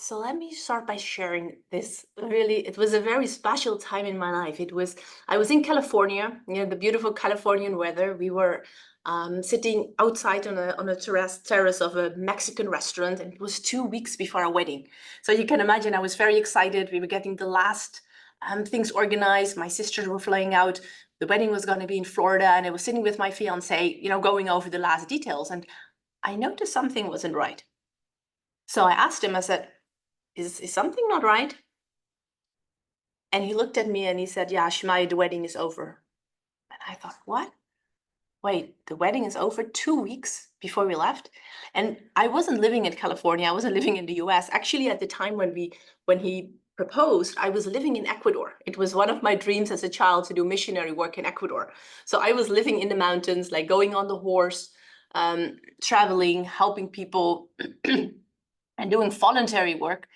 So let me start by sharing this. Really, it was a very special time in my life. I was in California, the beautiful Californian weather. We were sitting outside on a terrace of a Mexican restaurant, and it was 2 weeks before our wedding. So you can imagine, I was very excited. We were getting the last things organized. My sisters were flying out. The wedding was going to be in Florida, and I was sitting with my fiance, going over the last details, and I noticed something wasn't right. So I asked him. I said, is something not right? And he looked at me and he said, yeah, Shmai, the wedding is over. And I thought, what? Wait, the wedding is over 2 weeks before we left? And I wasn't living in California. I wasn't living in the US. Actually, at the time when he proposed, I was living in Ecuador. It was one of my dreams as a child to do missionary work in Ecuador. So I was living in the mountains, like going on the horse, traveling, helping people, and doing voluntary work.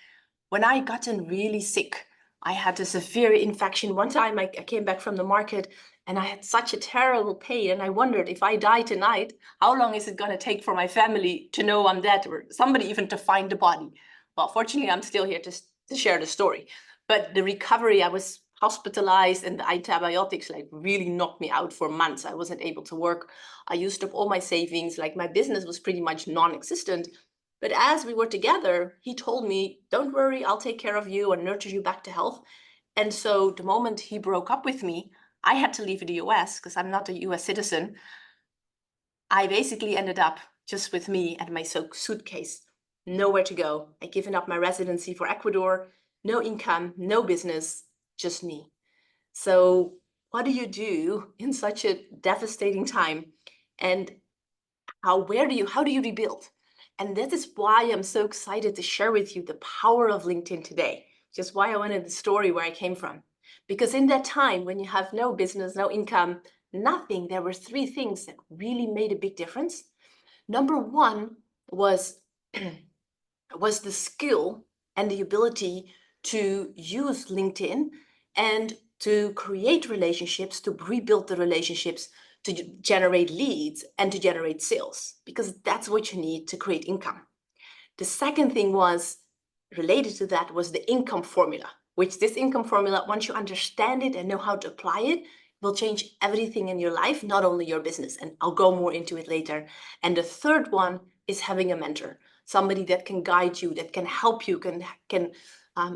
When I gotten really sick, I had a severe infection. One time I came back from the market and I had such a terrible pain. And I wondered, if I die tonight, how long is it going to take for my family to know I'm dead, or somebody even to find the body? Well, fortunately, I'm still here to share the story. But the recovery, I was hospitalized, and the antibiotics like really knocked me out for months. I wasn't able to work. I used up all my savings. Like, my business was pretty much non-existent. But as we were together, he told me, don't worry, I'll take care of you and nurture you back to health. And so the moment he broke up with me, I had to leave the US because I'm not a US citizen. I basically ended up just with me and my suitcase, nowhere to go. I'd given up my residency for Ecuador, no income, no business, just me. So what do you do in such a devastating time? And how do you rebuild? And that is why I'm so excited to share with you the power of LinkedIn today. Just why I wanted the story where I came from. Because in that time when you have no business, no income, nothing, there were three things that really made a big difference. Number one was was the skill and the ability to use LinkedIn and to create relationships, to rebuild the relationships, to generate leads and to generate sales, because that's what you need to create income. The second thing was related to that was the income formula, which this income formula, once you understand it and know how to apply it, will change everything in your life, not only your business. And I'll go more into it later. And the third one is having a mentor, somebody that can guide you, that can help you, can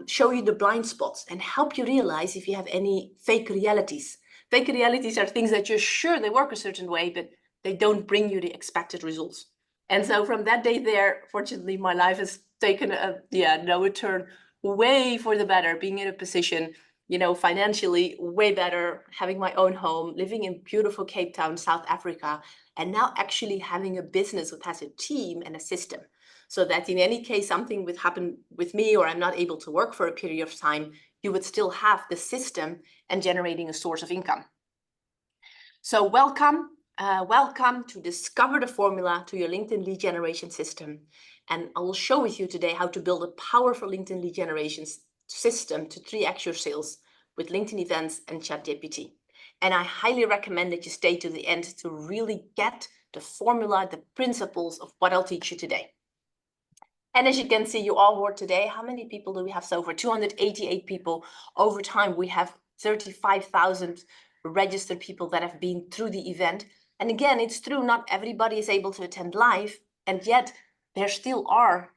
show you the blind spots and help you realize if you have any fake realities. Fake realities are things that you're sure they work a certain way, but they don't bring you the expected results. And so from that day there, fortunately, my life has taken no turn way for the better, being in a position, financially way better, having my own home, living in beautiful Cape Town, South Africa, and now actually having a business that has a team and a system. So that in any case, something would happen with me or I'm not able to work for a period of time, you would still have the system and generating a source of income. So welcome to discover the formula to your LinkedIn lead generation system. And I will show with you today how to build a powerful LinkedIn lead generation system to 3x your sales with LinkedIn events and ChatGPT. And I highly recommend that you stay to the end to really get the formula, the principles of what I'll teach you today. And as you can see, you all heard today, how many people do we have so far? 288 people. Over time, we have 35,000 registered people that have been through the event. And again, it's true, not everybody is able to attend live, and yet there still are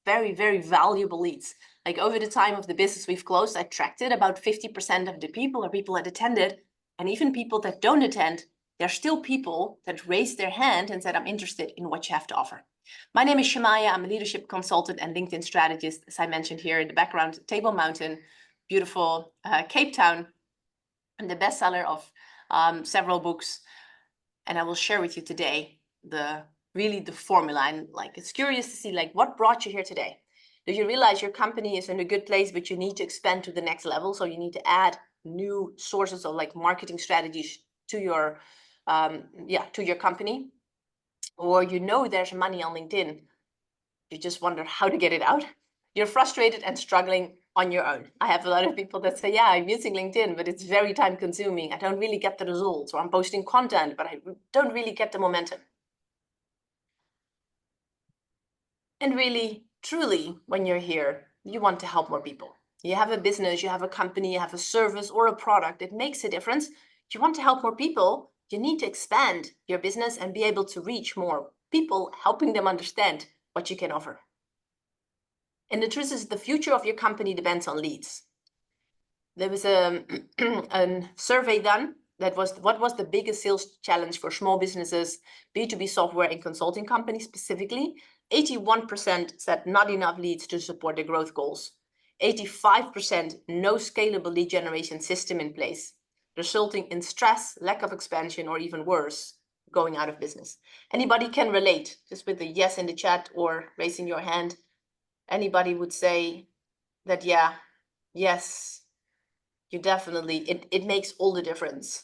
very, very valuable leads. Like, over the time of the business we've closed, I attracted about 50% of the people or people that attended, and even people that don't attend, there's still people that raised their hand and said, I'm interested in what you have to offer. My name is Shamaya. I'm a leadership consultant and LinkedIn strategist, as I mentioned here in the background, Table Mountain, beautiful Cape Town, and the bestseller of several books. And I will share with you today the formula. And it's curious to see what brought you here today. Do you realize your company is in a good place, but you need to expand to the next level? So you need to add new sources of marketing strategies to your company. Or there's money on LinkedIn, you just wonder how to get it out. You're frustrated and struggling on your own. I have a lot of people that say, yeah, I'm using LinkedIn, but it's very time consuming. I don't really get the results, or I'm posting content, but I don't really get the momentum. And really, truly, when you're here, you want to help more people. You have a business, you have a company, you have a service or a product that makes a difference. You want to help more people, you need to expand your business and be able to reach more people, helping them understand what you can offer. And the truth is, the future of your company depends on leads. There was a survey done that was, what was the biggest sales challenge for small businesses, B2B software and consulting companies specifically? 81% said not enough leads to support their growth goals. 85% no scalable lead generation system in place, resulting in stress, lack of expansion, or even worse, going out of business. Anybody can relate, just with a yes in the chat or raising your hand. Anybody would say that, yeah, yes, you definitely, it makes all the difference.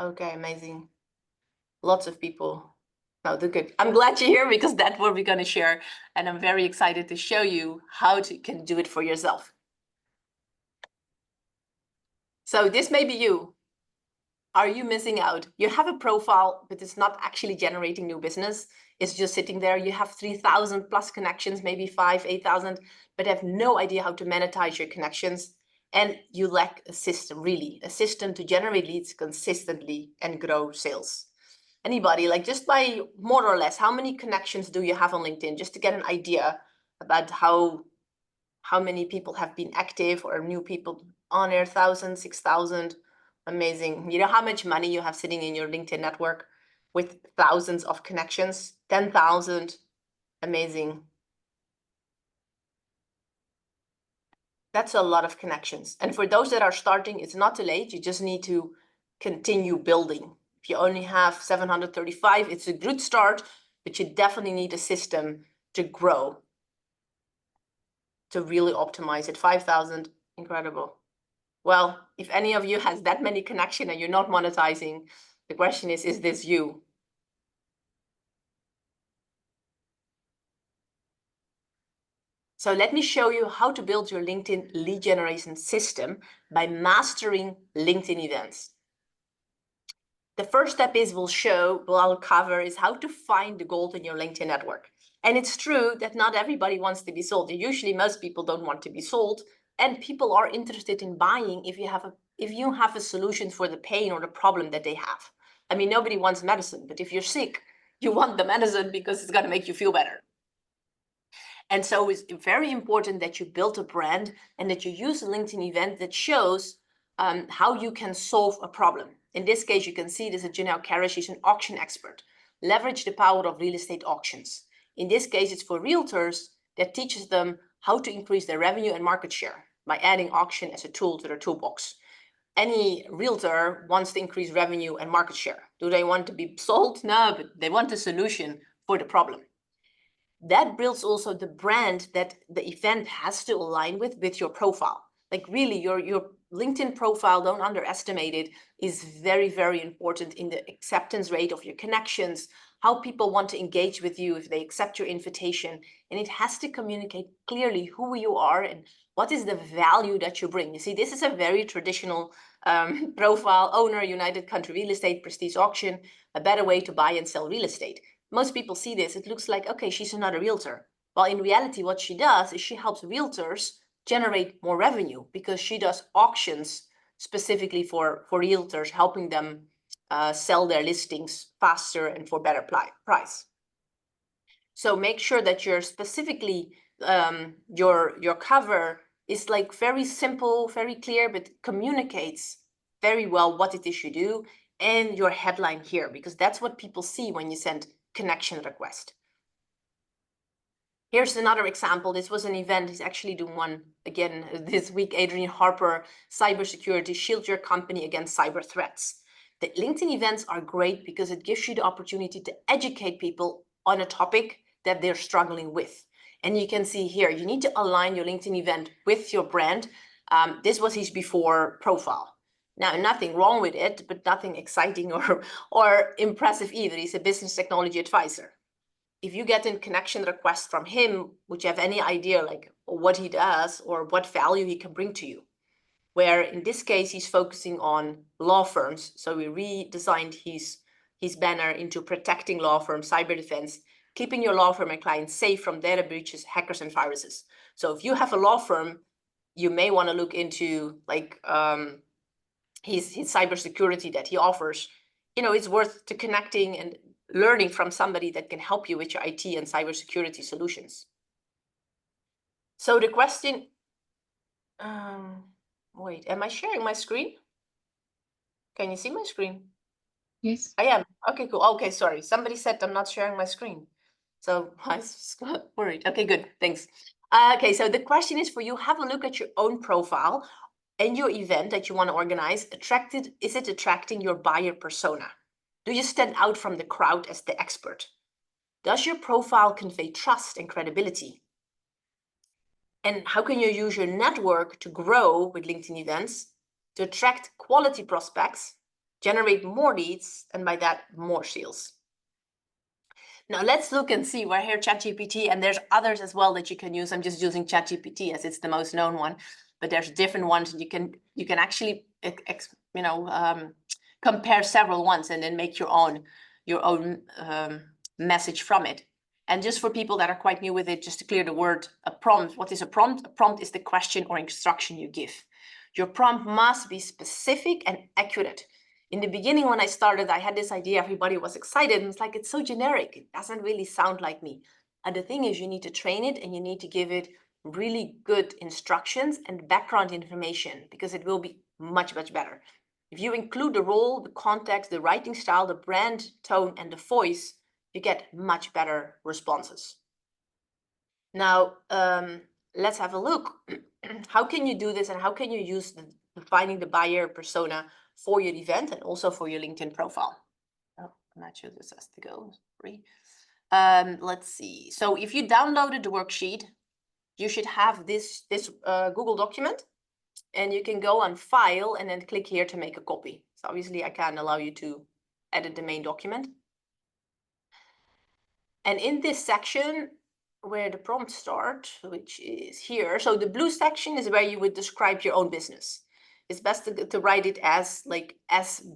Okay, amazing. Lots of people. No, they're good. I'm glad you're here because that's what we're going to share. And I'm very excited to show you how to can do it for yourself. So this may be you. Are you missing out? You have a profile, but it's not actually generating new business. It's just sitting there. You have 3,000 plus connections, maybe 5,000, 8,000, but have no idea how to monetize your connections. And you lack a system, really, a system to generate leads consistently and grow sales. Anybody, like just by more or less, how many connections do you have on LinkedIn? Just to get an idea about how many people have been active or new people on there, 1,000, 6,000. Amazing. You know how much money you have sitting in your LinkedIn network with thousands of connections? 10,000. Amazing. That's a lot of connections. And for those that are starting, it's not too late. You just need to continue building. If you only have 735, it's a good start, but you definitely need a system to grow, to really optimize it. 5,000, incredible. Well, if any of you has that many connections and you're not monetizing, the question is this you? So let me show you how to build your LinkedIn lead generation system by mastering LinkedIn events. The first step I'll cover is how to find the gold in your LinkedIn network. And it's true that not everybody wants to be sold. Usually most people don't want to be sold, and people are interested in buying if you have a solution for the pain or the problem that they have. I mean, nobody wants medicine, but if you're sick, you want the medicine because it's going to make you feel better. And so it's very important that you build a brand and that you use a LinkedIn event that shows how you can solve a problem. In this case, you can see this is Janelle Karish. She's an auction expert. Leverage the power of real estate auctions. In this case, it's for realtors that teaches them how to increase their revenue and market share by adding auction as a tool to their toolbox. Any realtor wants to increase revenue and market share. Do they want to be sold? No, but they want a solution for the problem. That builds also the brand that the event has to align with your profile. Like really, your LinkedIn profile, don't underestimate it, is very, very important in the acceptance rate of your connections, how people want to engage with you if they accept your invitation. And it has to communicate clearly who you are and what is the value that you bring. You see, this is a very traditional profile: owner, United Country Real Estate, prestige auction, a better way to buy and sell real estate. Most people see this, it looks like, okay, she's another realtor. Well, in reality, what she does is she helps realtors generate more revenue because she does auctions specifically for realtors, helping them sell their listings faster and for better price. So make sure that you're specifically, your cover is like very simple, very clear, but communicates very well what it is you do, and your headline here, because that's what people see when you send connection request. Here's another example. This was an event. He's actually doing one again this week. Adrian Harper, cybersecurity, shield your company against cyber threats. The LinkedIn events are great because it gives you the opportunity to educate people on a topic that they're struggling with. And you can see here, you need to align your LinkedIn event with your brand. This was his before profile. Now, nothing wrong with it, but nothing exciting or impressive either. He's a business technology advisor. If you get a connection request from him, would you have any idea like what he does or what value he can bring to you? Where in this case, he's focusing on law firms. So we redesigned his banner into protecting law firms, cyber defense. keeping your law firm and clients safe from data breaches, hackers, and viruses. So if you have a law firm, you may want to look into like his cybersecurity that he offers. You know, it's worth to connecting and learning from somebody that can help you with your IT and cybersecurity solutions. So the question, wait, am I sharing my screen? Can you see my screen? Yes. I am. Okay, cool. Okay, sorry. Somebody said I'm not sharing my screen. So I got worried. Okay, good. Thanks. Okay, so the question is for you, have a look at your own profile and your event that you want to organize. Is it attracting your buyer persona? Do you stand out from the crowd as the expert? Does your profile convey trust and credibility? And how can you use your network to grow with LinkedIn events to attract quality prospects, generate more leads, and by that, more sales? Now let's look and see. We're here ChatGPT, and there's others as well that you can use. I'm just using ChatGPT as it's the most known one, but there's different ones. You can actually compare several ones and then make your own message from it. And just for people that are quite new with it, just to clear the word, a prompt. What is a prompt? A prompt is the question or instruction you give. Your prompt must be specific and accurate. In the beginning, when I started, I had this idea, everybody was excited, and it's like, it's so generic. It doesn't really sound like me. And the thing is, you need to train it and you need to give it really good instructions and background information, because it will be much, much better. If you include the role, the context, the writing style, the brand tone, and the voice, you get much better responses. Now, let's have a look. How can you do this, and how can you use defining the buyer persona for your event and also for your LinkedIn profile? Oh, I'm not sure this has to go. Sorry. Let's see. So if you downloaded the worksheet, you should have this Google document, and you can go on File and then click here to make a copy. So obviously I can't allow you to edit the main document. And in this section where the prompts start, which is here, so the blue section is where you would describe your own business. It's best to write it as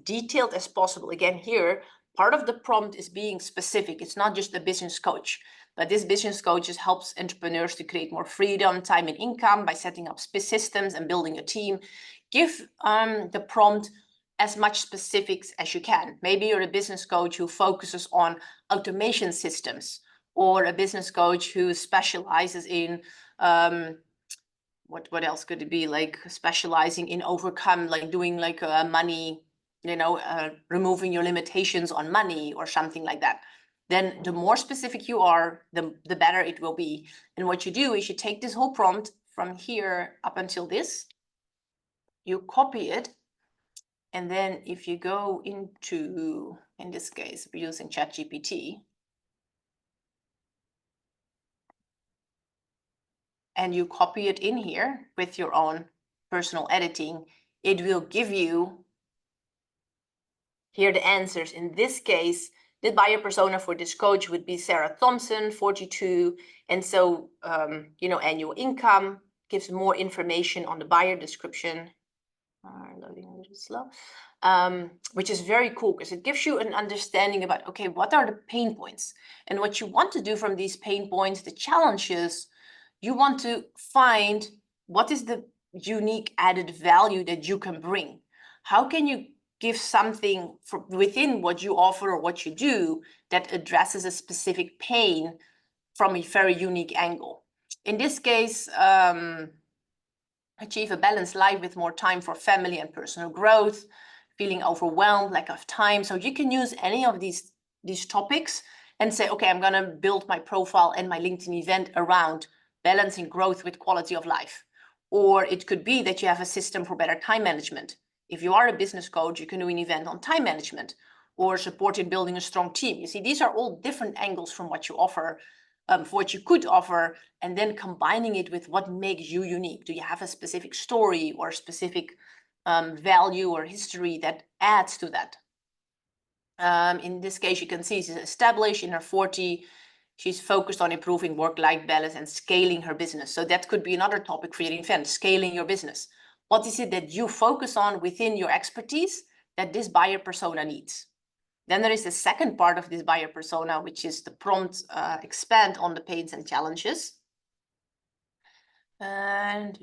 detailed as possible. Again, here, part of the prompt is being specific. It's not just a business coach, but this business coach just helps entrepreneurs to create more freedom, time, and income by setting up systems and building a team. Give the prompt as much specifics as you can. Maybe you're a business coach who focuses on automation systems, or a business coach who specializes in what else could it be, like specializing in doing like money, removing your limitations on money or something like that. Then the more specific you are, the better it will be. And what you do is you take this whole prompt from here up until this, you copy it, and then if you go into, in this case, we're using ChatGPT, and you copy it in here with your own personal editing, it will give you here the answers. In this case, the buyer persona for this coach would be Sarah Thompson, 42. And so, annual income, gives more information on the buyer description. Loading a little slow, which is very cool because it gives you an understanding about, okay, what are the pain points? And what you want to do from these pain points, the challenges, you want to find what is the unique added value that you can bring. How can you give something within what you offer or what you do that addresses a specific pain from a very unique angle? In this case, achieve a balanced life with more time for family and personal growth, feeling overwhelmed, lack of time. So you can use any of these topics and say, okay, I'm going to build my profile and my LinkedIn event around balancing growth with quality of life. Or it could be that you have a system for better time management. If you are a business coach, you can do an event on time management or support in building a strong team. You see, these are all different angles from what you offer, for what you could offer, and then combining it with what makes you unique. Do you have a specific story or specific value or history that adds to that? In this case, you can see she's established in her 40s. She's focused on improving work-life balance and scaling her business. So that could be another topic for your event, scaling your business. What is it that you focus on within your expertise that this buyer persona needs? Then there is the second part of this buyer persona, which is the prompt expand on the pains and challenges. And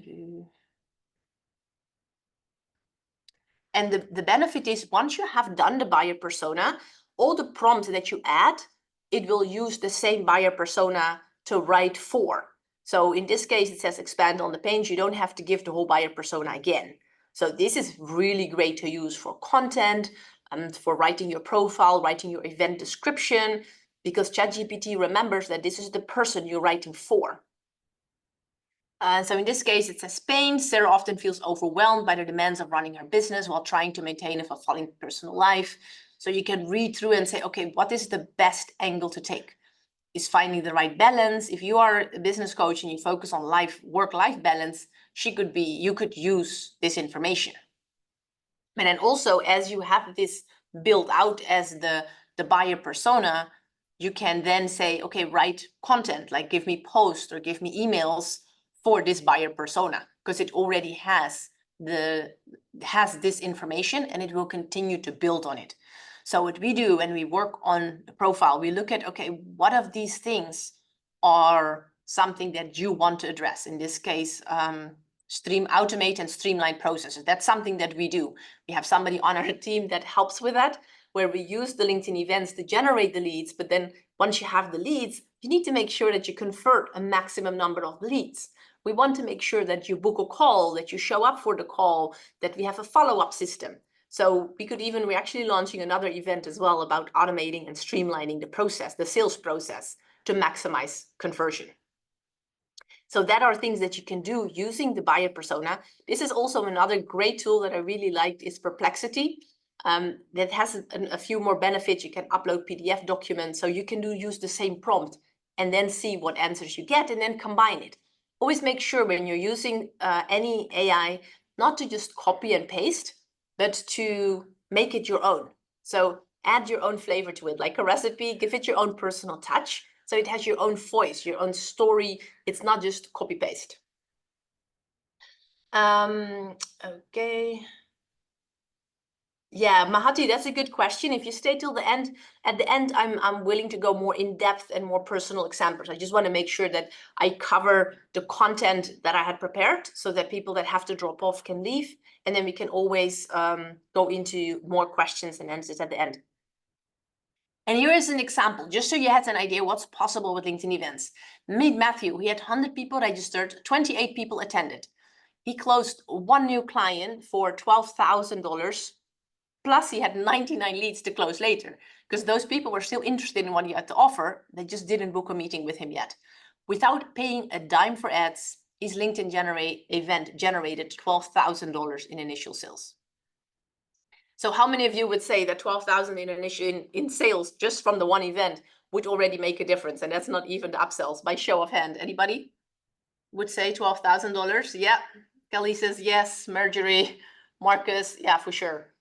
the benefit is once you have done the buyer persona, all the prompts that you add, it will use the same buyer persona to write for. So in this case, it says expand on the pains. You don't have to give the whole buyer persona again. So this is really great to use for content and for writing your profile, writing your event description, because ChatGPT remembers that this is the person you're writing for. So in this case, it says pain. Sarah often feels overwhelmed by the demands of running her business while trying to maintain a fulfilling personal life. So you can read through and say, okay, what is the best angle to take? Is finding the right balance. If you are a business coach and you focus on work-life balance, you could use this information. And then also, as you have this built out as the buyer persona, you can then say, okay, write content, like give me posts or give me emails for this buyer persona, because it already has this information and it will continue to build on it. So what we do when we work on the profile, we look at, okay, what of these things are something that you want to address? In this case, automate and streamline processes. That's something that we do. We have somebody on our team that helps with that, where we use the LinkedIn events to generate the leads. But then once you have the leads, you need to make sure that you convert a maximum number of leads. We want to make sure that you book a call, that you show up for the call, that we have a follow-up system. So we're actually launching another event as well about automating and streamlining the process, the sales process, to maximize conversion. So that are things that you can do using the buyer persona. This is also another great tool that I really liked is Perplexity. That has a few more benefits. You can upload PDF documents, so you can use the same prompt and then see what answers you get and then combine it. Always make sure when you're using any AI, not to just copy and paste, but to make it your own. So add your own flavor to it, like a recipe, give it your own personal touch. So it has your own voice, your own story. It's not just copy paste. Okay. Yeah, Mahati, that's a good question. If you stay till the end, at the end, I'm willing to go more in depth and more personal examples. I just want to make sure that I cover the content that I had prepared so that people that have to drop off can leave. And then we can always go into more questions and answers at the end. And here is an example, just so you had an idea what's possible with LinkedIn events. Meet Matthew. He had 100 people registered, 28 people attended. He closed one new client for $12,000. Plus he had 99 leads to close later, because those people were still interested in what you had to offer. They just didn't book a meeting with him yet. Without paying a dime for ads, his LinkedIn event generated $12,000 in initial sales. So how many of you would say that 12,000 in sales just from the one event would already make a difference? And that's not even the upsells. By show of hand, anybody would say $12,000? Yeah. Kelly says yes. Marjorie, Marcus, yeah, for sure.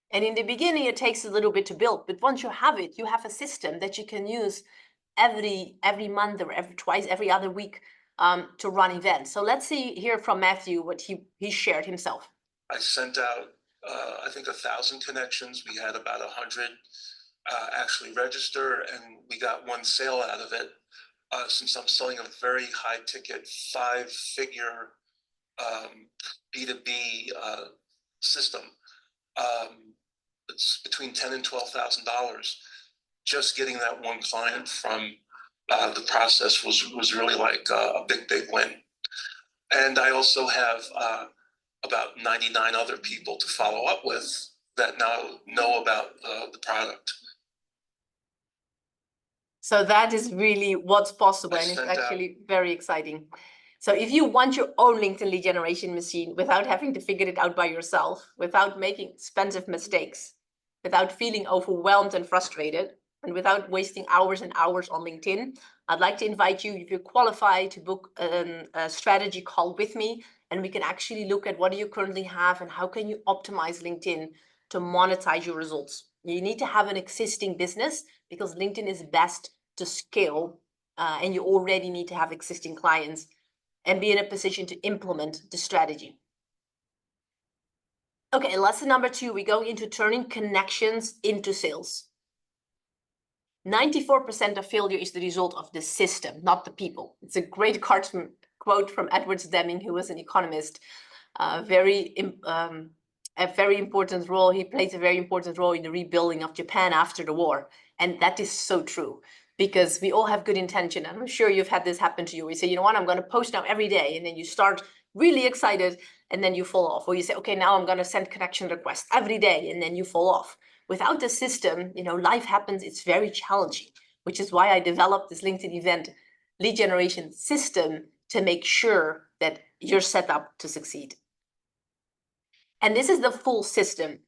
And in the beginning, it takes a little bit to build, but once you have it, you have a system that you can use every month or every other week to run events. So let's hear from Matthew what he shared himself. I sent out, I think 1,000 connections. We had about 100 actually register, and we got one sale out of it. Since I'm selling a very high ticket, 5-figure B2B system, it's between $10,000 and $12,000. Just getting that one client from the process was really like a big win. And I also have about 99 other people to follow up with that now know about the product. So that is really what's possible, and it's actually very exciting. So if you want your own LinkedIn lead generation machine without having to figure it out by yourself, without making expensive mistakes, without feeling overwhelmed and frustrated, and without wasting hours and hours on LinkedIn, I'd like to invite you, if you're qualified, to book a strategy call with me, and we can actually look at what do you currently have and how can you optimize LinkedIn to monetize your results. You need to have an existing business because LinkedIn is best to scale, and you already need to have existing clients and be in a position to implement the strategy. Okay, lesson number 2, we go into turning connections into sales. 94% of failure is the result of the system, not the people. It's a great quote from Edwards Deming, who was an economist. A very important role. He plays a very important role in the rebuilding of Japan after the war. And that is so true, because we all have good intention. And I'm sure you've had this happen to you. You say, you know what, I'm going to post now every day. And then you start really excited and then you fall off. Or you say, okay, now I'm going to send connection requests every day, and then you fall off. Without the system, you know, life happens. It's very challenging, which is why I developed this LinkedIn event lead generation system to make sure that you're set up to succeed. And this is the full system.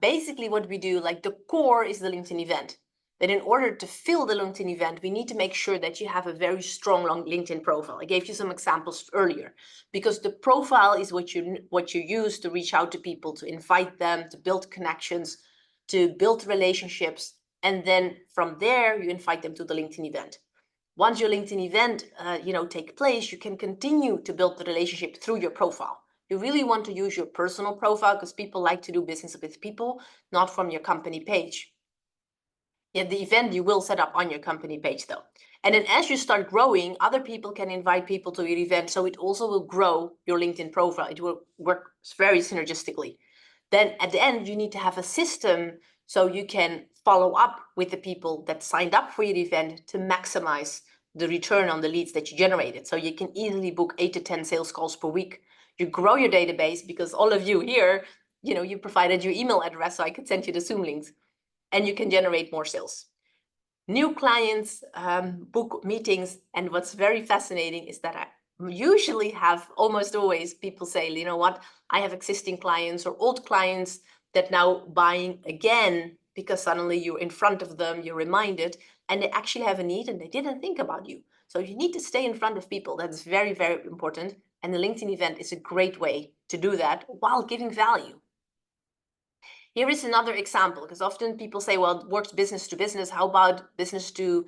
Basically what we do, like the core is the LinkedIn event. But in order to fill the LinkedIn event, we need to make sure that you have a very strong LinkedIn profile. I gave you some examples earlier, because the profile is what you use to reach out to people, to invite them, to build connections, to build relationships. And then from there, you invite them to the LinkedIn event. Once your LinkedIn event take place, you can continue to build the relationship through your profile. You really want to use your personal profile because people like to do business with people, not from your company page. Yet the event you will set up on your company page though. And then as you start growing, other people can invite people to your event. So it also will grow your LinkedIn profile. It will work very synergistically. Then at the end, you need to have a system so you can follow up with the people that signed up for your event to maximize the return on the leads that you generated. So you can easily book 8 to 10 sales calls per week. You grow your database because all of you here, you provided your email address so I could send you the Zoom links, and you can generate more sales. New clients book meetings. And what's very fascinating is that I usually have almost always people say, you know what, I have existing clients or old clients that now buying again because suddenly you're in front of them, you're reminded, and they actually have a need and they didn't think about you. So you need to stay in front of people. That's very, very important. And the LinkedIn event is a great way to do that while giving value. Here is another example, because often people say, well, it works business to business. How about business to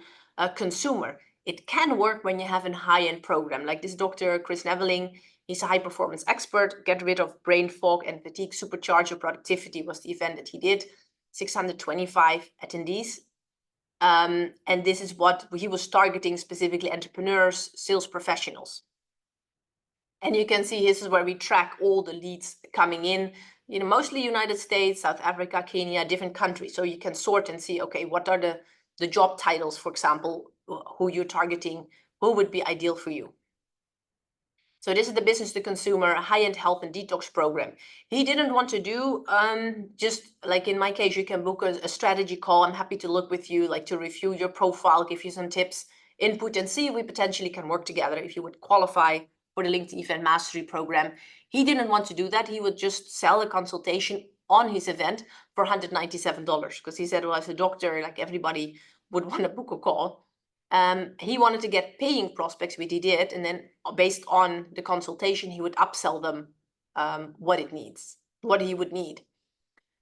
consumer? It can work when you have a high-end program like this Dr. Chris Neveling. He's a high-performance expert. Get rid of brain fog and fatigue. Supercharge your productivity was the event that he did. 625 attendees. And this is what he was targeting, specifically entrepreneurs, sales professionals. And you can see this is where we track all the leads coming in, mostly United States, South Africa, Kenya, different countries. So you can sort and see, okay, what are the job titles, for example, who you're targeting, who would be ideal for you. So this is the business to consumer high-end health and detox program. He didn't want to do just like in my case, you can book a strategy call. I'm happy to look with you, like to review your profile, give you some tips, input, and see if we potentially can work together if you would qualify for the LinkedIn Event Mastery program. He didn't want to do that. He would just sell a consultation on his event for $197 because he said, well, as a doctor, like everybody would want to book a call. He wanted to get paying prospects, which he did, and then based on the consultation, he would upsell them what he would need.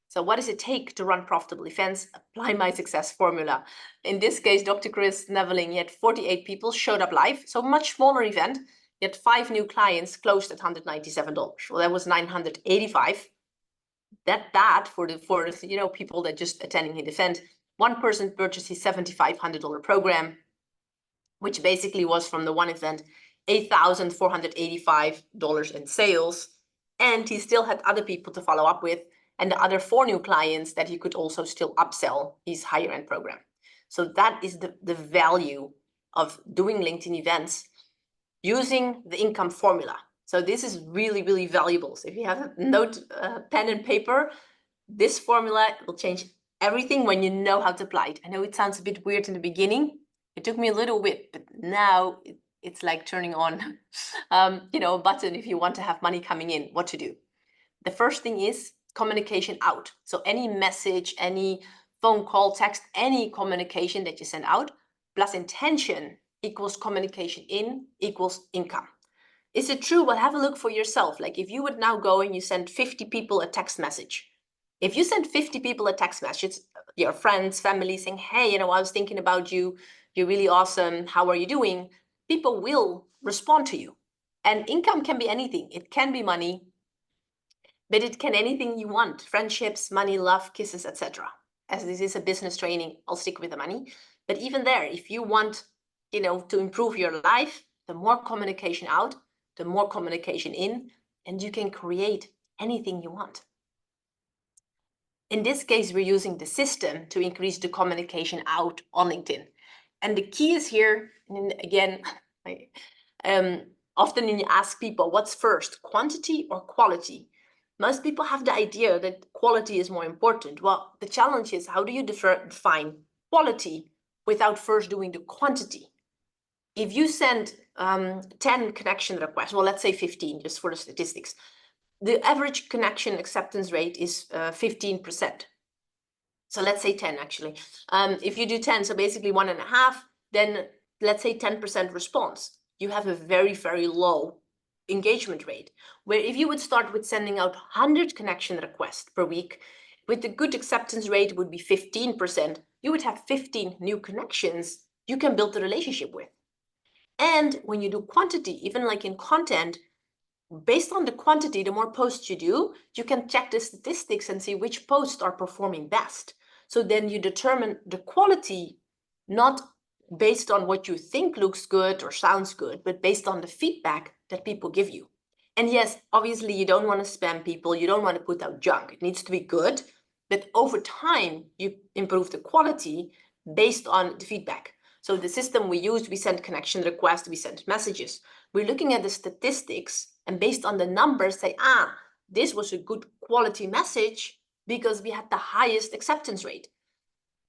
So what does it take to run profitable events? Apply my success formula. In this case, Dr. Chris Neveling, he had 48 people showed up live, so much smaller event. He had 5 new clients closed at $197. Well, that was 985. That for people that just attending his event. One person purchased his $7,500 program, which basically was from the one event, $8,485 in sales. And he still had other people to follow up with, and the other 4 new clients that he could also still upsell his higher end program. So that is the value of doing LinkedIn events using the income formula. So this is really, really valuable. So if you have a note, pen and paper, this formula will change everything when you know how to apply it. I know it sounds a bit weird in the beginning. It took me a little bit, but now it's like turning on, a button if you want to have money coming in, what to do. The first thing is communication out. So any message, any phone call, text, any communication that you send out plus intention equals communication in equals income. Is it true? Well, have a look for yourself. Like if you would now go and you send 50 people a text message. If you send 50 people a text message, your friends, family saying, hey, I was thinking about you. You're really awesome. How are you doing? People will respond to you. And income can be anything. It can be money. but it can anything you want: friendships, money, love, kisses, etc. As this is a business training, I'll stick with the money. But even there, if you want, to improve your life, the more communication out, the more communication in, and you can create anything you want. In this case, we're using the system to increase the communication out on LinkedIn. And the key is here, and again, often when you ask people, what's first, quantity or quality? Most people have the idea that quality is more important. Well, the challenge is, how do you define quality without first doing the quantity? If you send 10 connection requests, well, let's say 15, just for the statistics, the average connection acceptance rate is 15%. So let's say 10 actually. If you do 10, so basically 1.5, then let's say 10% response. You have a very, very low engagement rate. Where if you would start with sending out 100 connection requests per week, with the good acceptance rate would be 15%, you would have 15 new connections you can build the relationship with. And when you do quantity, even like in content, based on the quantity, the more posts you do, you can check the statistics and see which posts are performing best. So then you determine the quality, not based on what you think looks good or sounds good, but based on the feedback that people give you. And yes, obviously you don't want to spam people. You don't want to put out junk. It needs to be good. But over time, you improve the quality based on the feedback. So the system we used, we sent connection requests, we sent messages. We're looking at the statistics, and based on the numbers say, this was a good quality message because we had the highest acceptance rate.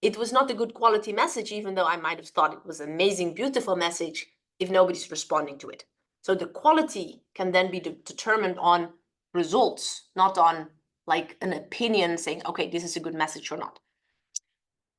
It was not a good quality message, even though I might have thought it was an amazing, beautiful message, if nobody's responding to it. So the quality can then be determined on results, not on like an opinion saying, okay, this is a good message or not.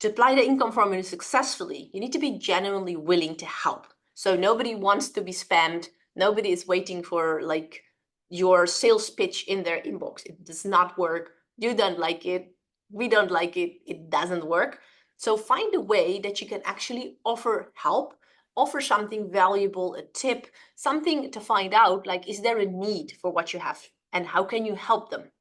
To apply the income formula successfully, you need to be genuinely willing to help. So nobody wants to be spammed. Nobody is waiting for like your sales pitch in their inbox. It does not work. You don't like it. We don't like it. It doesn't work. So find a way that you can actually offer help, offer something valuable, a tip, something to find out, like, is there a need for what you have and how can you help them?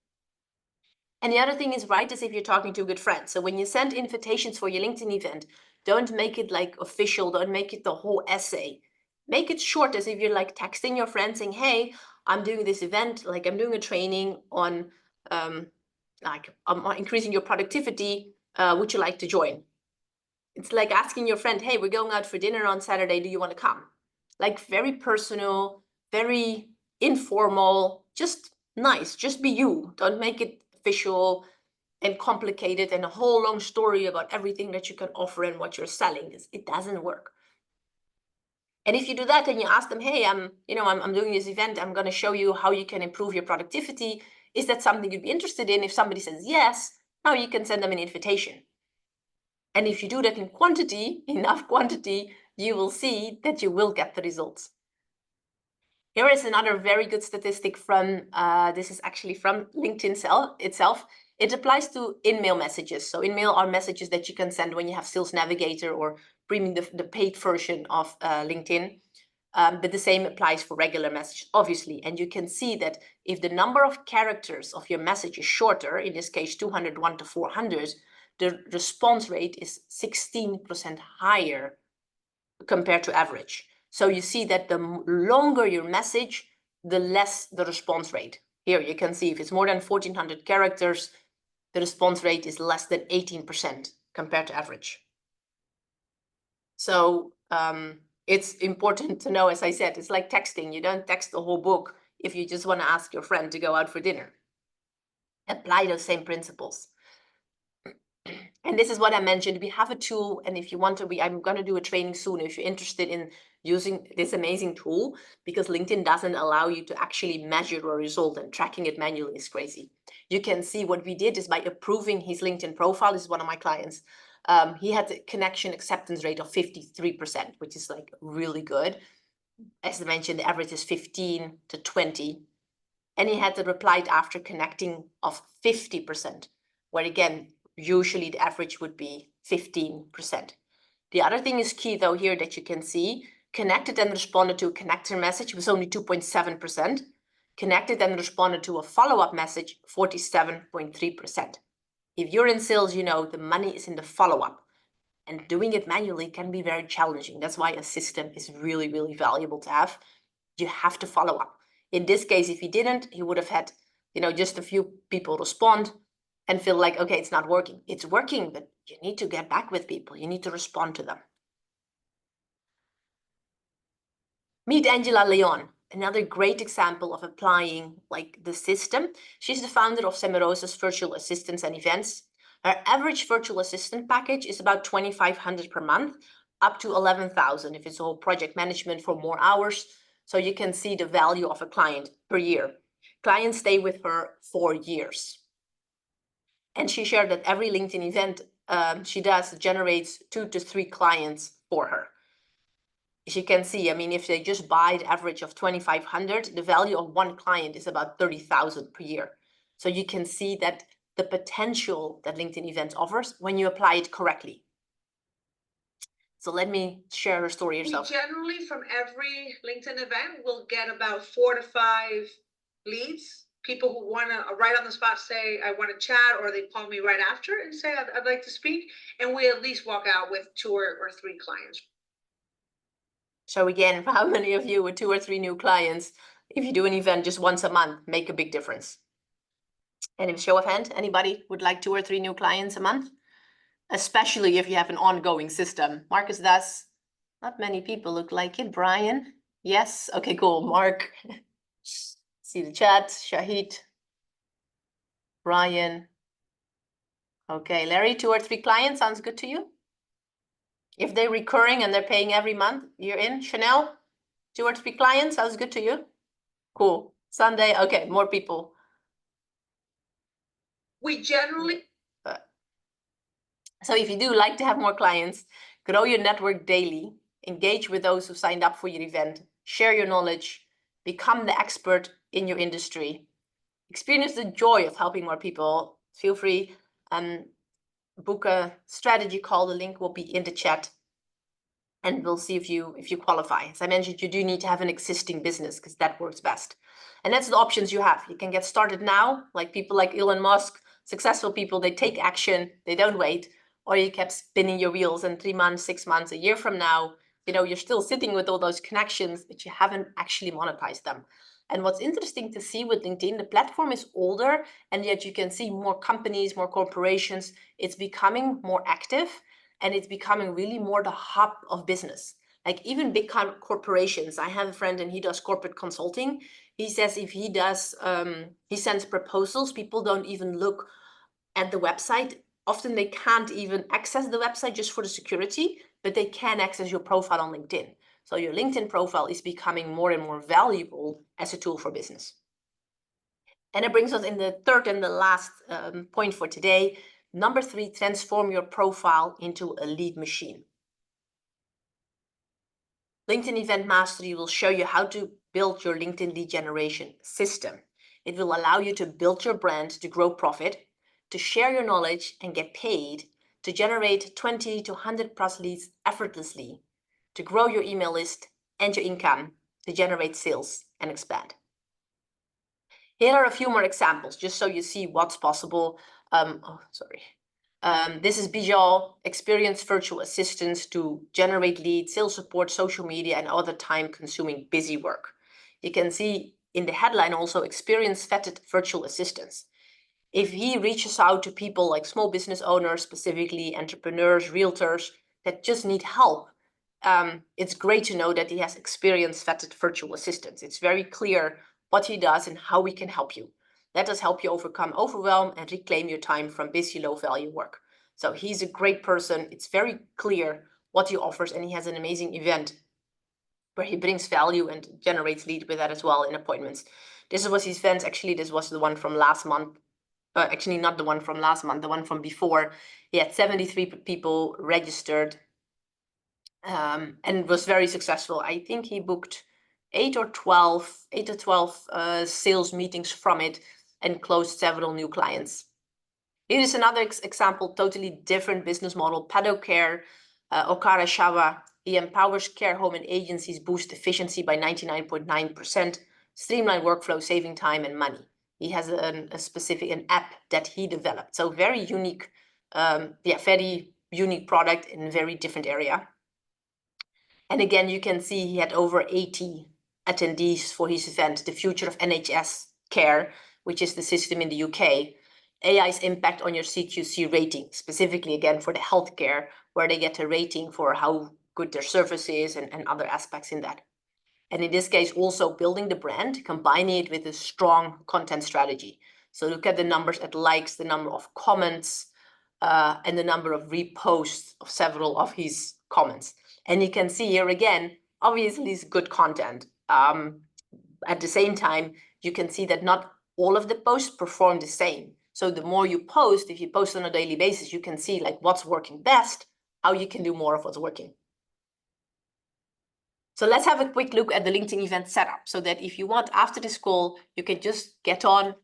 And the other thing is, write as if you're talking to a good friend. So when you send invitations for your LinkedIn event, don't make it like official. Don't make it the whole essay. Make it short, as if you're like texting your friend saying, hey, I'm doing this event, like I'm doing a training on increasing your productivity. Would you like to join? It's like asking your friend, hey, we're going out for dinner on Saturday. Do you want to come? Like very personal, very informal, just nice. Just be you. Don't make it official and complicated and a whole long story about everything that you can offer and what you're selling. It doesn't work. And if you do that and you ask them, hey, I'm doing this event, I'm going to show you how you can improve your productivity. Is that something you'd be interested in? If somebody says yes, now you can send them an invitation. And if you do that in quantity, enough quantity, you will see that you will get the results. Here is another very good statistic from, this is actually from LinkedIn itself. It applies to in-mail messages. So in-mail are messages that you can send when you have Sales Navigator or premium, the paid version of LinkedIn. But the same applies for regular messages, obviously. And you can see that if the number of characters of your message is shorter, in this case 201 to 400, the response rate is 16% higher compared to average. So you see that the longer your message, the less the response rate. Here you can see if it's more than 1,400 characters, the response rate is less than 18% compared to average. So it's important to know, as I said, it's like texting. You don't text the whole book if you just want to ask your friend to go out for dinner. Apply those same principles. And this is what I mentioned. We have a tool, and if you want to, I'm going to do a training soon if you're interested in using this amazing tool, because LinkedIn doesn't allow you to actually measure a result, and tracking it manually is crazy. You can see what we did is by approving his LinkedIn profile. This is one of my clients. He had a connection acceptance rate of 53%, which is like really good. As I mentioned, the average is 15 to 20. And he had the replied after connecting of 50%, where again, usually the average would be 15%. The other thing is key though here that you can see, connected and responded to a connector message was only 2.7%. Connected and responded to a follow-up message, 47.3%. If you're in sales, you know the money is in the follow-up. And doing it manually can be very challenging. That's why a system is really, really valuable to have. You have to follow up. In this case, if he didn't, he would have had, just a few people respond and feel like, okay, it's not working. It's working, but you need to get back with people. You need to respond to them. Meet Angela Leon, another great example of applying the system. She's the founder of Semerosa's virtual assistants and events. Her average virtual assistant package is about $2,500 per month, up to $11,000 if it's all project management for more hours. So you can see the value of a client per year. Clients stay with her 4 years. And she shared that every LinkedIn event she does generates 2 to 3 clients for her. As you can see, if they just buy the average of $2,500, the value of one client is about $30,000 per year. So you can see that the potential that LinkedIn Events offers when you apply it correctly. So let me share her story yourself. We generally, from every LinkedIn event, will get about 4 to 5 leads. People who want to right on the spot say, I want to chat, or they call me right after and say, I'd like to speak. And we at least walk out with 2 or 3 clients. So again, for how many of you with 2 or 3 new clients, if you do an event just once a month, make a big difference? And in show of hand, anybody would like 2 or 3 new clients a month? Especially if you have an ongoing system. Marcus does. Not many people look like it. Brian? Yes. Okay, cool. Mark. See the chat. Shahid. Brian. Okay, Larry, 2 or 3 clients sounds good to you? If they're recurring and they're paying every month, you're in. Chanel, 2 or 3 clients sounds good to you? Cool. Sunday, okay, more people. We generally. So if you do like to have more clients, grow your network daily, engage with those who signed up for your event, share your knowledge, become the expert in your industry, experience the joy of helping more people, feel free and book a strategy call. The link will be in the chat and we'll see if you qualify. As I mentioned, you do need to have an existing business because that works best. And that's the options you have. You can get started now, like people like Elon Musk, successful people, they take action, they don't wait. Or you kept spinning your wheels and 3 months, 6 months, a year from now, you're still sitting with all those connections, but you haven't actually monetized them. And what's interesting to see with LinkedIn, the platform is older, and yet you can see more companies, more corporations. It's becoming more active, and it's becoming really more the hub of business. Like even big corporations. I have a friend and he does corporate consulting. He says if he does, he sends proposals, people don't even look at the website. Often they can't even access the website just for the security, but they can access your profile on LinkedIn. So your LinkedIn profile is becoming more and more valuable as a tool for business. And it brings us in the third and the last point for today. Number 3, transform your profile into a lead machine. LinkedIn Event Mastery will show you how to build your LinkedIn lead generation system. It will allow you to build your brand to grow profit, to share your knowledge and get paid, to generate 20 to 100 plus leads effortlessly, to grow your email list and your income, to generate sales and expand. Here are a few more examples, just so you see what's possible. This is Bijal, experienced virtual assistants to generate leads, sales support, social media, and other time-consuming busy work. You can see in the headline also experienced vetted virtual assistants. If he reaches out to people like small business owners, specifically entrepreneurs, realtors that just need help, it's great to know that he has experienced vetted virtual assistants. It's very clear what he does and how we can help you. Let us help you overcome overwhelm and reclaim your time from busy, low-value work. So he's a great person. It's very clear what he offers, and he has an amazing event where he brings value and generates lead with that as well in appointments. This was his event. Actually, this was the one from last month. Actually, not the one from last month, the one from before. He had 73 people registered and was very successful. I think he booked 8 or 12 sales meetings from it and closed several new clients. Here is another example, totally different business model, PadoCare, Okara Shawa. He empowers care home and agencies boost efficiency by 99.9%. streamline workflow, saving time and money. He has an app that he developed. So very unique, very unique product in a very different area. And again, you can see he had over 80 attendees for his event, The Future of NHS Care, which is the system in the UK. AI's impact on your CQC rating, specifically again for the healthcare, where they get a rating for how good their service is and other aspects in that. And in this case, also building the brand, combining it with a strong content strategy. So look at the numbers at likes, the number of comments, and the number of reposts of several of his comments. And you can see here again, obviously it's good content. At the same time, you can see that not all of the posts perform the same. So the more you post, if you post on a daily basis, you can see like what's working best, how you can do more of what's working. So let's have a quick look at the LinkedIn event setup so that if you want after this call, you can just get on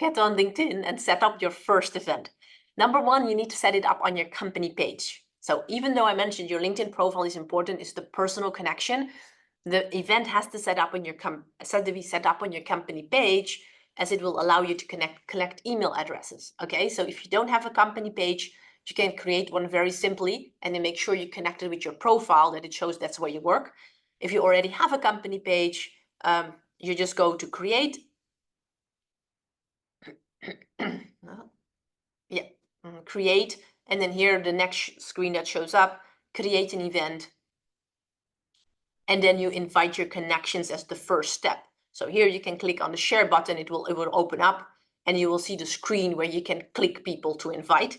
LinkedIn and set up your first event. Number one, you need to set it up on your company page. So even though I mentioned your LinkedIn profile is important, it's the personal connection. The event has to set up on your company page, as it will allow you to collect email addresses. Okay, so if you don't have a company page, you can create one very simply and then make sure you connect it with your profile, that it shows that's where you work. If you already have a company page, you just go to create. Create, and then here the next screen that shows up, create an event. And then you invite your connections as the first step. So here you can click on the share button, it will open up and you will see the screen where you can click people to invite.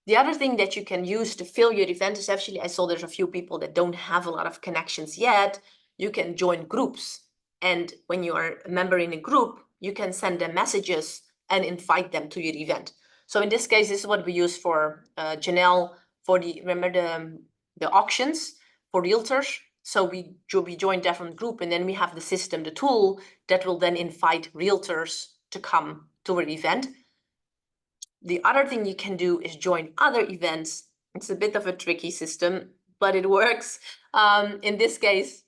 The other thing that you can use to fill your event is actually, I saw there's a few people that don't have a lot of connections yet. You can join groups. And when you are a member in a group, you can send them messages and invite them to your event. So in this case, this is what we use for Janelle, for remember the auctions for realtors. So we joined different group, and then we have the system, the tool that will then invite realtors to come to our event. The other thing you can do is join other events. It's a bit of a tricky system, but it works. In this case,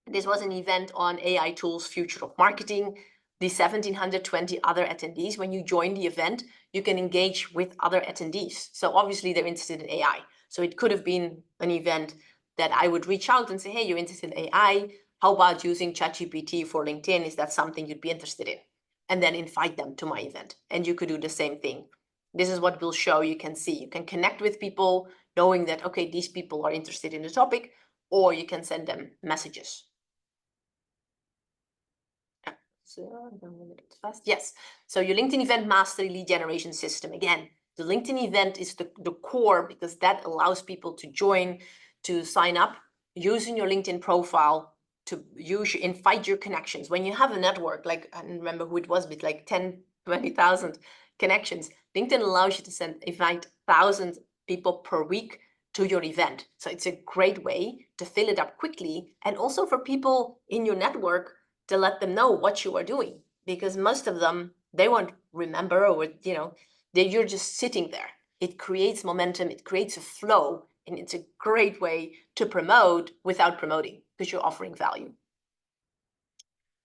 this was an event on AI tools, future of marketing. The 1,720 other attendees, when you join the event, you can engage with other attendees. So obviously they're interested in AI. So it could have been an event that I would reach out and say, hey, you're interested in AI. How about using ChatGPT for LinkedIn? Is that something you'd be interested in? And then invite them to my event. And you could do the same thing. This is what we'll show. You can see, you can connect with people knowing that, okay, these people are interested in the topic, or you can send them messages. So fast. Yes. So your LinkedIn Event Mastery lead generation system. Again, the LinkedIn event is the core, because that allows people to join, to sign up using your LinkedIn profile, to invite your connections. When you have a network, like I don't remember who it was, but like 10, 20,000 connections, LinkedIn allows you to invite 1,000 people per week to your event. So it's a great way to fill it up quickly, and also for people in your network to let them know what you are doing, because most of them, they won't remember, or you're just sitting there. It creates momentum, it creates a flow, and it's a great way to promote without promoting, because you're offering value.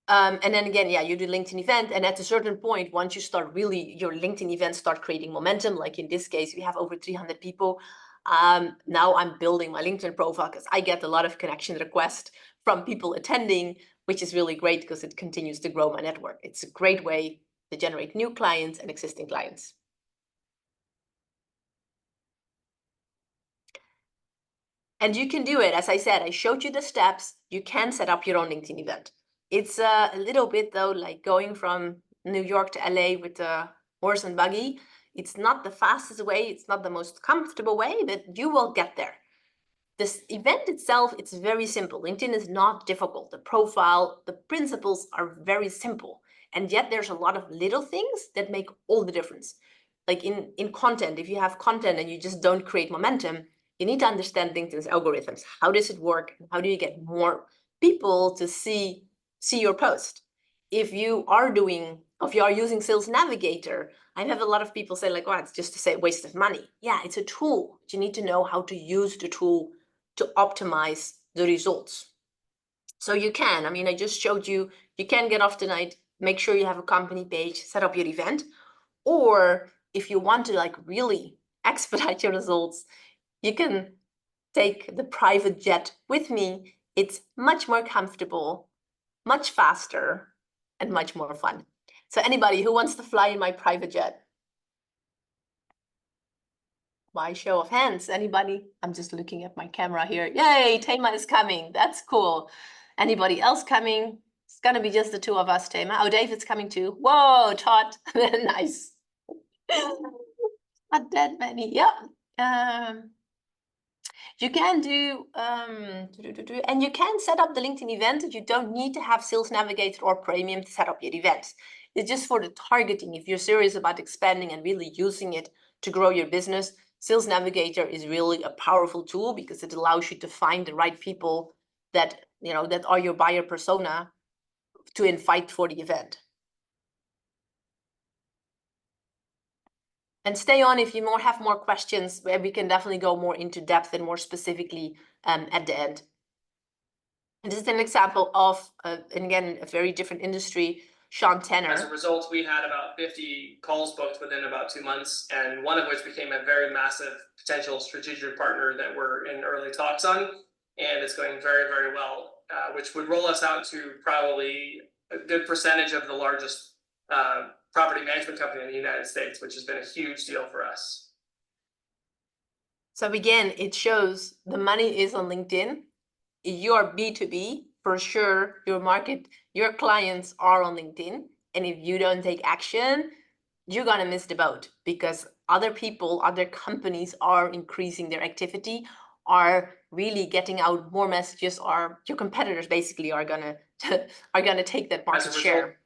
And then again, yeah, you do LinkedIn event, and at a certain point, once you start really, your LinkedIn events start creating momentum, like in this case, we have over 300 people. Now I'm building my LinkedIn profile because I get a lot of connection requests from people attending, which is really great because it continues to grow my network. It's a great way to generate new clients and existing clients. And you can do it. As I said, I showed you the steps. You can set up your own LinkedIn event. It's a little bit though, like going from New York to LA with a horse and buggy. It's not the fastest way. It's not the most comfortable way, but you will get there. This event itself, it's very simple. LinkedIn is not difficult. The profile, the principles are very simple. And yet there's a lot of little things that make all the difference. Like in content, if you have content and you just don't create momentum, you need to understand LinkedIn's algorithms. How does it work? How do you get more people to see your post? If you are using Sales Navigator, I have a lot of people say like, oh, it's just a waste of money. Yeah, it's a tool. You need to know how to use the tool to optimize the results. So you can, I mean, I just showed you, you can get off tonight, make sure you have a company page, set up your event. Or if you want to like really expedite your results, you can take the private jet with me. It's much more comfortable, much faster, and much more fun. So anybody who wants to fly in my private jet? By show of hands, anybody? I'm just looking at my camera here. Yay, Tema is coming. That's cool. Anybody else coming? It's gonna be just the two of us, Tema. Oh, David's coming too. Whoa, Todd. Nice. Not that many. Yeah. You can do, and you can set up the LinkedIn event if you don't need to have Sales Navigator or Premium to set up your events. It's just for the targeting. If you're serious about expanding and really using it to grow your business, Sales Navigator is really a powerful tool because it allows you to find the right people that, you know, that are your buyer persona to invite for the event. And stay on if you have more questions, where we can definitely go more into depth and more specifically at the end. And this is an example of, and again, a very different industry, Sean Tanner. As a result, we had about 50 calls booked within about 2 months, and one of which became a very massive potential strategic partner that we're in early talks on, and it's going very, very well, which would roll us out to probably a good percentage of the largest property management company in the United States, which has been a huge deal for us. So again, it shows the money is on LinkedIn. You are B2B, for sure, your market, your clients are on LinkedIn. And if you don't take action, you're gonna miss the boat, because other people, other companies are increasing their activity, are really getting out more messages, or your competitors basically are gonna take that market share.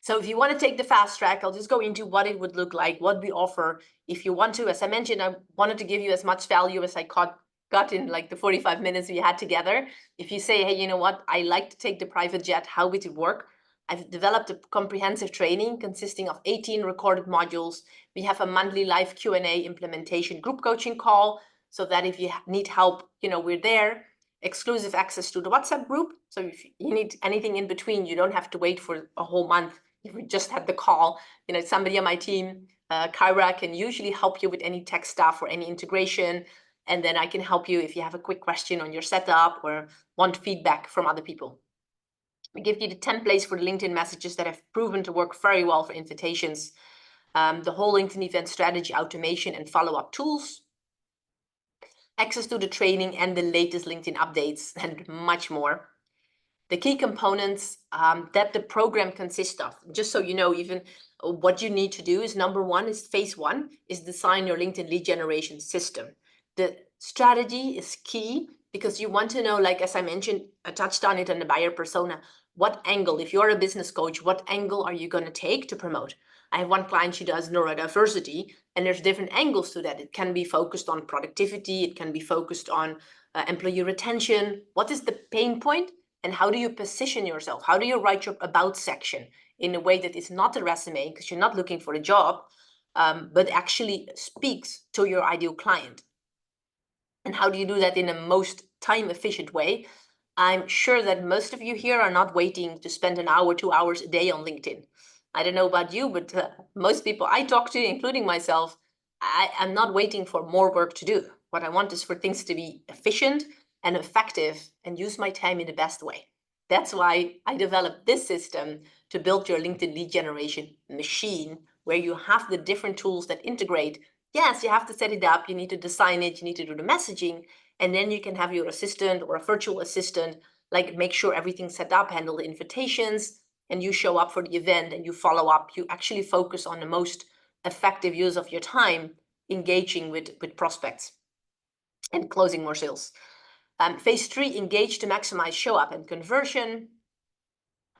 So if you want to take the fast track, I'll just go into what it would look like, what we offer. If you want to, as I mentioned, I wanted to give you as much value as I got in like the 45 minutes we had together. If you say, hey, you know what, I like to take the private jet, how would it work? I've developed a comprehensive training consisting of 18 recorded modules. We have a monthly live Q&A implementation group coaching call, so that if you need help, you know, we're there. Exclusive access to the WhatsApp group. So if you need anything in between, you don't have to wait for a whole month. If we just had the call, you know, somebody on my team, Kyra, can usually help you with any tech stuff or any integration. And then I can help you if you have a quick question on your setup or want feedback from other people. We give you the templates for the LinkedIn messages that have proven to work very well for invitations. The whole LinkedIn event strategy, automation, and follow-up tools. Access to the training and the latest LinkedIn updates and much more. The key components that the program consists of, just so you know, even what you need to do is, number one is phase one is design your LinkedIn lead generation system. The strategy is key because you want to know, like, as I mentioned, I touched on it on the buyer persona, what angle, if you're a business coach, what angle are you going to take to promote? I have one client, she does neurodiversity, and there's different angles to that. It can be focused on productivity. It can be focused on employee retention. What is the pain point? And how do you position yourself? How do you write your about section in a way that is not a resume, because you're not looking for a job, but actually speaks to your ideal client? And how do you do that in a most time efficient way? I'm sure that most of you here are not waiting to spend an hour, 2 hours a day on LinkedIn. I don't know about you, but most people I talk to, including myself, I'm not waiting for more work to do. What I want is for things to be efficient and effective and use my time in the best way. That's why I developed this system to build your LinkedIn lead generation machine, where you have the different tools that integrate. Yes, you have to set it up, you need to design it, you need to do the messaging, and then you can have your assistant or a virtual assistant, like, make sure everything's set up, handle the invitations, and you show up for the event and you follow up. You actually focus on the most effective use of your time engaging with prospects and closing more sales. Phase 3, engage to maximize show up and conversion.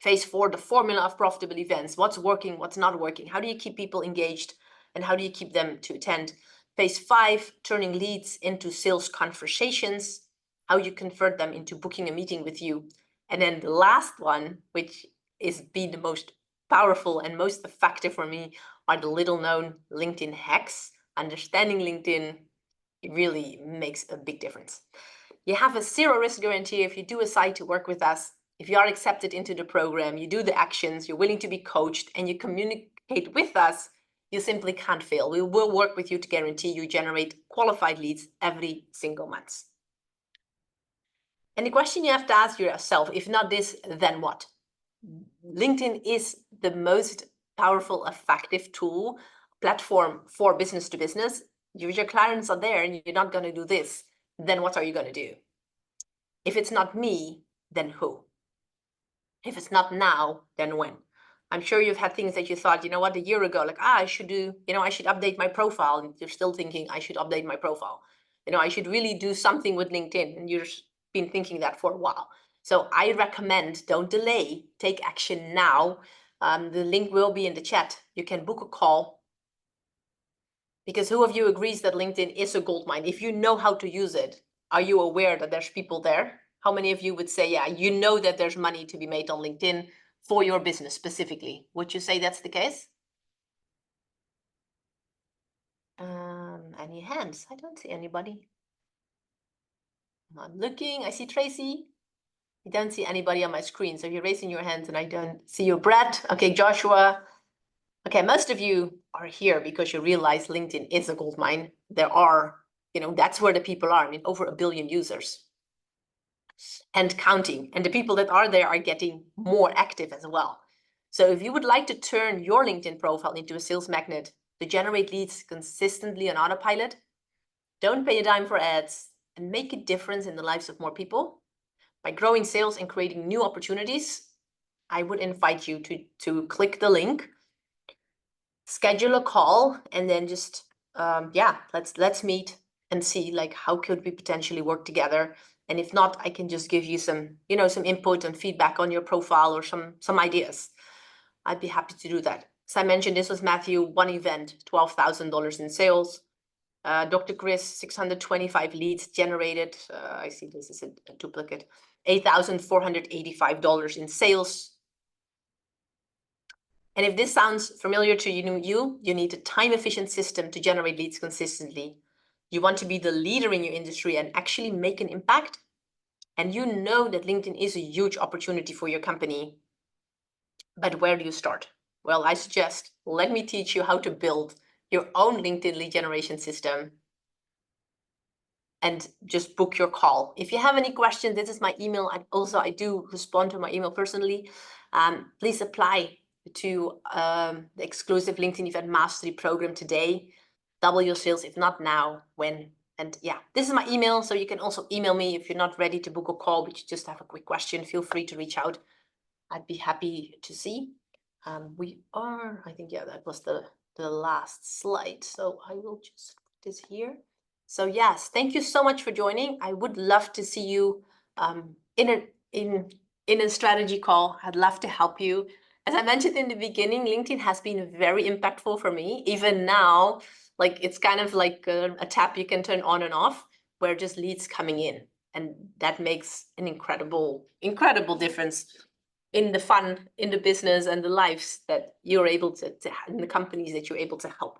Phase 4, the formula of profitable events. What's working, what's not working? How do you keep people engaged and how do you keep them to attend? Phase 5, turning leads into sales conversations. How you convert them into booking a meeting with you. And then the last one, which is the most powerful and most effective for me, are the little known LinkedIn hacks. Understanding LinkedIn, it really makes a big difference. You have a 0 risk guarantee if you do decide to work with us. If you are accepted into the program, you do the actions, you're willing to be coached, and you communicate with us, you simply can't fail. We will work with you to guarantee you generate qualified leads every single month. And the question you have to ask yourself, if not this, then what? LinkedIn is the most powerful, effective tool, platform for business to business. If your clients are there and you're not going to do this, then what are you going to do? If it's not me, then who? If it's not now, then when? I'm sure you've had things that you thought, you know what, a year ago, like, I should do, I should update my profile. And you're still thinking, I should update my profile. I should really do something with LinkedIn. And you've been thinking that for a while. So I recommend, don't delay, take action now. The link will be in the chat. You can book a call. Because who of you agrees that LinkedIn is a goldmine? If you know how to use it, are you aware that there's people there? How many of you would say, yeah, you know that there's money to be made on LinkedIn for your business specifically? Would you say that's the case? Any hands? I don't see anybody. I'm looking. I see Tracy. I don't see anybody on my screen. So you're raising your hands and I don't see you. Brad. Okay, Joshua. Okay, most of you are here because you realize LinkedIn is a goldmine. There are, that's where the people are. I mean, over 1 billion users and counting. And the people that are there are getting more active as well. So if you would like to turn your LinkedIn profile into a sales magnet to generate leads consistently on autopilot, don't pay a dime for ads, and make a difference in the lives of more people by growing sales and creating new opportunities, I would invite you to click the link, schedule a call, and then just, let's meet and see like how could we potentially work together. And if not, I can just give you some, some input and feedback on your profile or some ideas. I'd be happy to do that. As I mentioned, this was Matthew, one event, $12,000 in sales. Dr. Chris, 625 leads generated. I see this is a duplicate. $8,485 in sales. And if this sounds familiar to you need a time-efficient system to generate leads consistently. You want to be the leader in your industry and actually make an impact. And you know that LinkedIn is a huge opportunity for your company. But where do you start? Well, I suggest, let me teach you how to build your own LinkedIn lead generation system and just book your call. If you have any questions, this is my email. I do respond to my email personally. Please apply to the exclusive LinkedIn Event Mastery program today. Double your sales, if not now, when? And yeah, this is my email. So you can also email me if you're not ready to book a call, but you just have a quick question. Feel free to reach out. I'd be happy to see. I think, yeah, that was the last slide. So I will just put this here. So yes, thank you so much for joining. I would love to see you in a strategy call. I'd love to help you. As I mentioned in the beginning, LinkedIn has been very impactful for me. Even now, like it's kind of like a tap you can turn on and off, where just leads coming in. And that makes an incredible difference in the fun, in the business and the lives that you're able to and the companies that you're able to help.